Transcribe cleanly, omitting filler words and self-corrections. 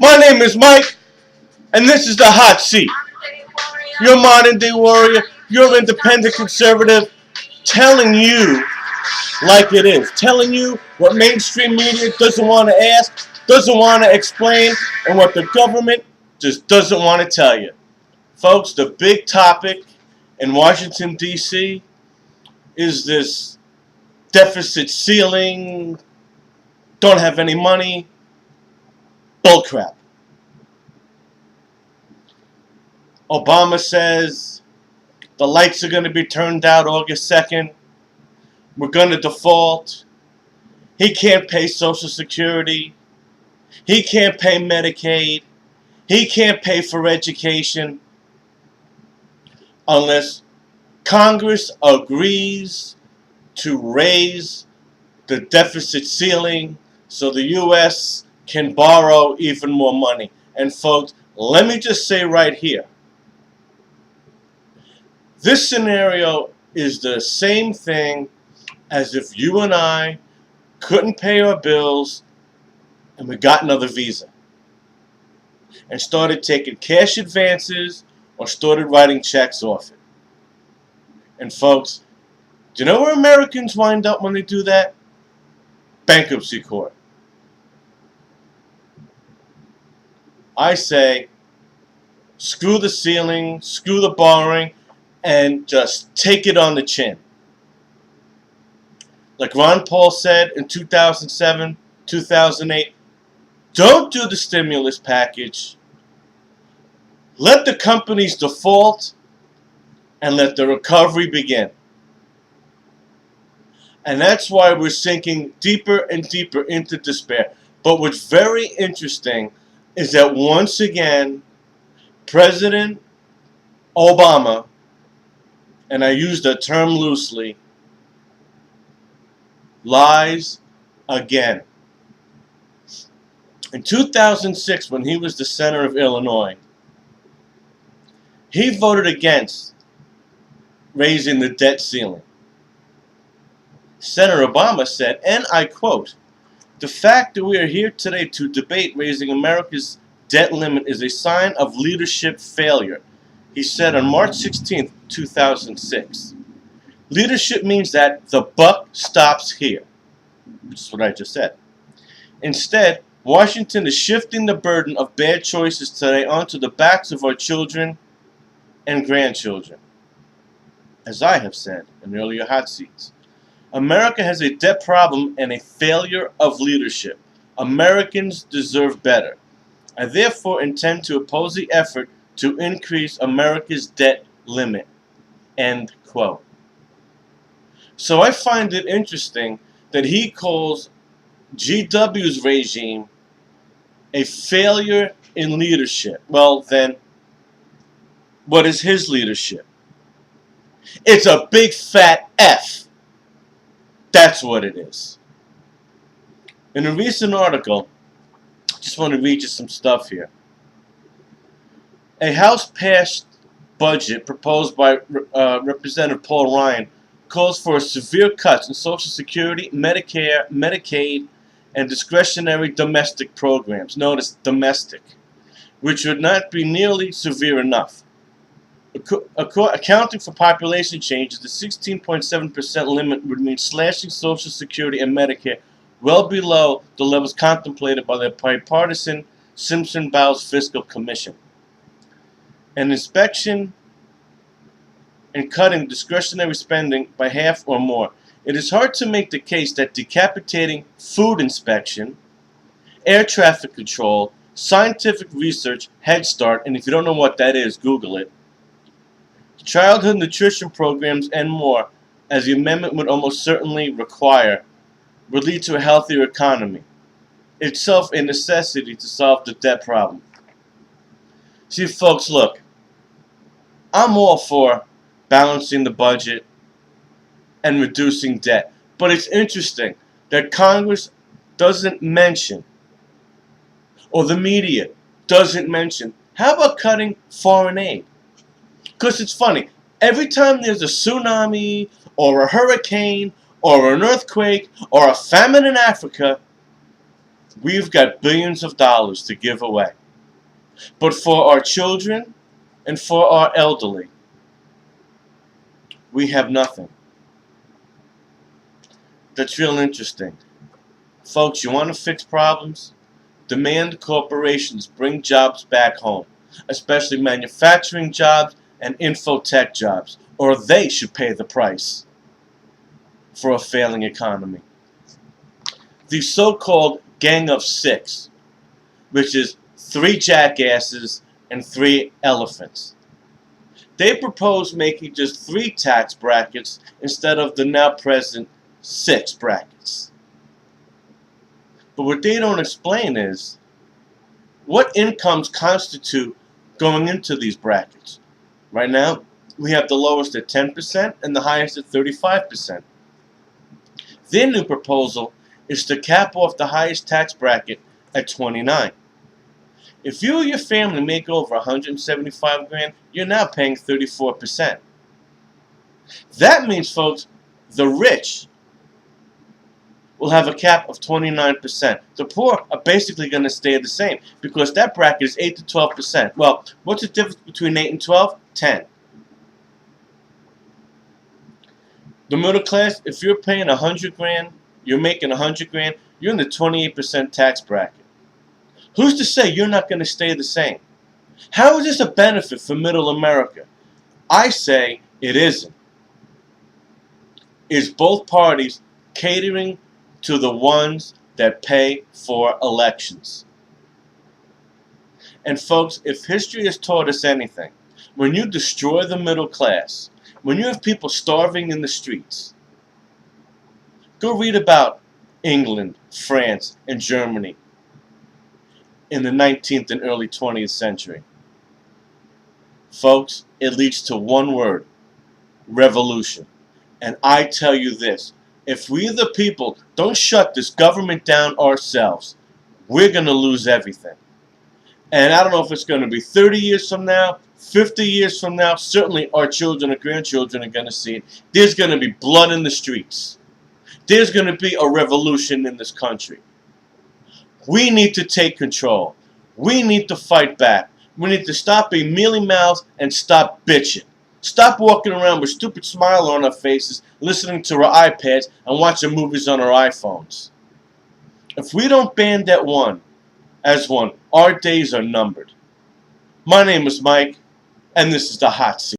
My name is Mike, and this is the Hot Seat. Your modern day warrior, your independent conservative, telling you like it is, telling you what mainstream media doesn't want to ask, doesn't want to explain, and what the government just doesn't want to tell you. Folks, the big topic in Washington, D.C. is this deficit ceiling, don't have any money, bullcrap. Obama says the lights are going to be turned out August 2nd. We're going to default. He can't pay Social Security. He can't pay Medicaid. He can't pay for education unless Congress agrees to raise the deficit ceiling so the U.S. can borrow even more money. And folks, let me just say right here, this scenario is the same thing as if you and I couldn't pay our bills and we got another visa and started taking cash advances or started writing checks off it. And folks, do you know where Americans wind up when they do that? Bankruptcy court. I say, screw the ceiling, screw the borrowing, and just take it on the chin. Like Ron Paul said in 2007, 2008, don't do the stimulus package. Let the companies default and let the recovery begin. And that's why we're sinking deeper and deeper into despair. But what's very interesting is that once again, President Obama, and I use the term loosely, lies again. In 2006, when he was the senator of Illinois, he voted against raising the debt ceiling. Senator Obama said, and I quote, "The fact that we are here today to debate raising America's debt limit is a sign of leadership failure," he said on March 16, 2006. Leadership means that the buck stops here. Which is what I just said. Instead, Washington is shifting the burden of bad choices today onto the backs of our children and grandchildren. As I have said in earlier hot seats, America has a debt problem and a failure of leadership. Americans deserve better. I therefore intend to oppose the effort to increase America's debt limit. End quote. So I find it interesting that he calls GW's regime a failure in leadership. Well, then, what is his leadership? It's a big fat F. That's what it is. In a recent article, I just want to read you some stuff here. A House-passed budget proposed by Representative Paul Ryan calls for severe cuts in Social Security, Medicare, Medicaid, and discretionary domestic programs. Notice domestic, which would not be nearly severe enough. Accounting for population changes, the 16.7% limit would mean slashing Social Security and Medicare well below the levels contemplated by the bipartisan Simpson-Bowles Fiscal Commission. An inspection and cutting discretionary spending by half or more. It is hard to make the case that decapitating food inspection, air traffic control, scientific research, Head Start, and if you don't know what that is, Google it, childhood nutrition programs, and more, as the amendment would almost certainly require, would lead to a healthier economy, itself a necessity to solve the debt problem. See, folks, look, I'm all for balancing the budget and reducing debt, but it's interesting that Congress doesn't mention, or the media doesn't mention, how about cutting foreign aid? Because it's funny, every time there's a tsunami, or a hurricane, or an earthquake, or a famine in Africa, We've got billions of dollars to give away. But for our children and for our elderly, we have nothing. That's real interesting. Folks, you want to fix problems? Demand corporations bring jobs back home, especially manufacturing jobs and infotech jobs, or they should pay the price for a failing economy. The so-called Gang of Six, which is 3 jackasses and 3 elephants. They propose making just 3 tax brackets instead of the now present 6 brackets. But what they don't explain is what incomes constitute going into these brackets. Right now, we have the lowest at 10% and the highest at 35%. Their new proposal is to cap off the highest tax bracket at 29. If you or your family make over 175 grand, you're now paying 34%. That means, folks, the rich will have a cap of 29%. The poor are basically going to stay the same because that bracket is 8 to 12%. Well, what's the difference between 8 and 12? 10. The middle class, if you're paying 100 grand, you're making 100 grand, you're in the 28% tax bracket. Who's to say you're not going to stay the same? How is this a benefit for middle America? I say it isn't. It's both parties catering to the ones that pay for elections. And folks, if history has taught us anything, when you destroy the middle class, when you have people starving in the streets, go read about England, France, and Germany in the 19th and early 20th century. Folks, it leads to one word: revolution. And I tell you this, if we the people don't shut this government down ourselves, we're going to lose everything. And I don't know if it's going to be 30 years from now, 50 years from now, certainly our children or grandchildren are going to see it. There's going to be blood in the streets. There's going to be a revolution in this country. We need to take control. We need to fight back. We need to stop being mealy-mouthed and stop bitching. Stop walking around with a stupid smile on our faces, listening to our iPads and watching movies on our iPhones. If we don't band that one as one, our days are numbered. My name is Mike, and this is the Hot Seat.